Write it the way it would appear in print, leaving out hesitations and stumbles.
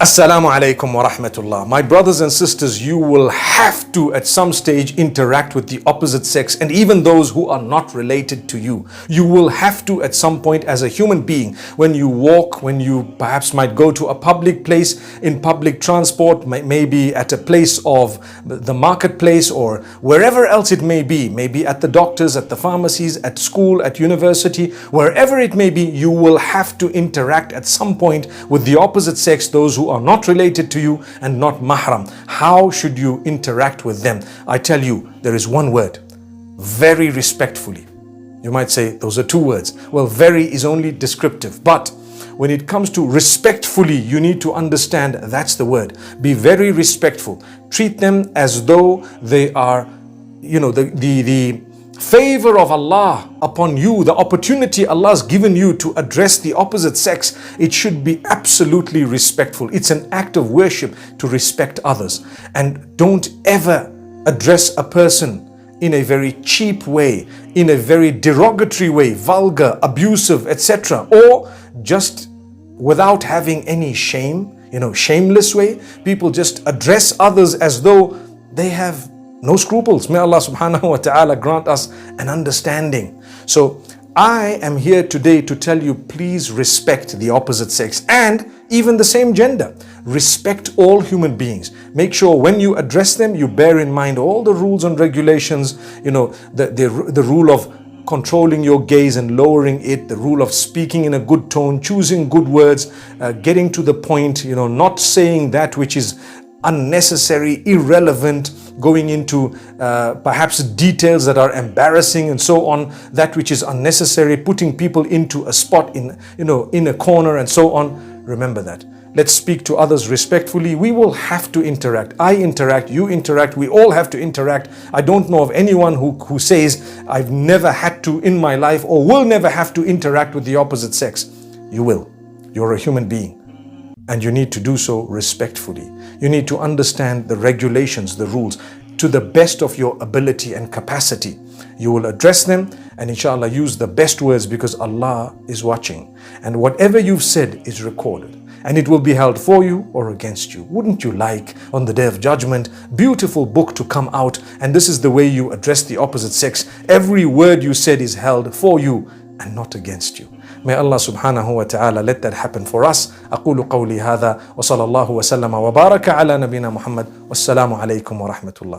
Assalamu alaikum wa rahmatullah. My brothers and sisters, you will have to at some stage interact with the opposite sex and even those who are not related to you. You will have to at some point as a human being, when you walk, when you perhaps might go to a public place, in public transport, maybe at a place of the marketplace or wherever else it may be, maybe at the doctors, at the pharmacies, at school, at university, wherever it may be, you will have to interact at some point with the opposite sex, those who are not related to you and not mahram. How should you interact with them? I tell you, there is one word: very respectfully. You might say those are two words. Well, very is only descriptive, but when it comes to respectfully, you need to understand that's the word. Be very respectful. Treat them as though they are, the favor of Allah upon you, the opportunity Allah has given you to address the opposite sex. It should be absolutely respectful. It's an act of worship to respect others. And don't ever address a person in a very cheap way, in a very derogatory way, vulgar, abusive, etc. Or just without having any shame, shameless way. People just address others as though they have no scruples. May Allah subhanahu wa ta'ala grant us an understanding. So I am here today to tell you, please respect the opposite sex and even the same gender. Respect all human beings. Make sure when you address them, you bear in mind all the rules and regulations, the rule of controlling your gaze and lowering it, the rule of speaking in a good tone, choosing good words, getting to the point, not saying that which is unnecessary, irrelevant, going into perhaps details that are embarrassing and so on, that which is unnecessary, putting people into a spot in a corner and so on. Remember that. Let's speak to others respectfully. We will have to interact. I interact, you interact, we all have to interact. I don't know of anyone who says, I've never had to in my life or will never have to interact with the opposite sex. You will. You're a human being. And you need to do so respectfully. You need to understand the regulations, the rules, to the best of your ability and capacity. You will address them and inshallah use the best words, because Allah is watching. And whatever you've said is recorded. And it will be held for you or against you. Wouldn't you like on the Day of Judgment, beautiful book to come out, and this is the way you address the opposite sex. Every word you said is held for you and not against you. May Allah subhanahu wa ta'ala let that happen for us. أقول قولي هذا وصلى الله وسلم وبارك على نبينا محمد والسلام عليكم ورحمة الله.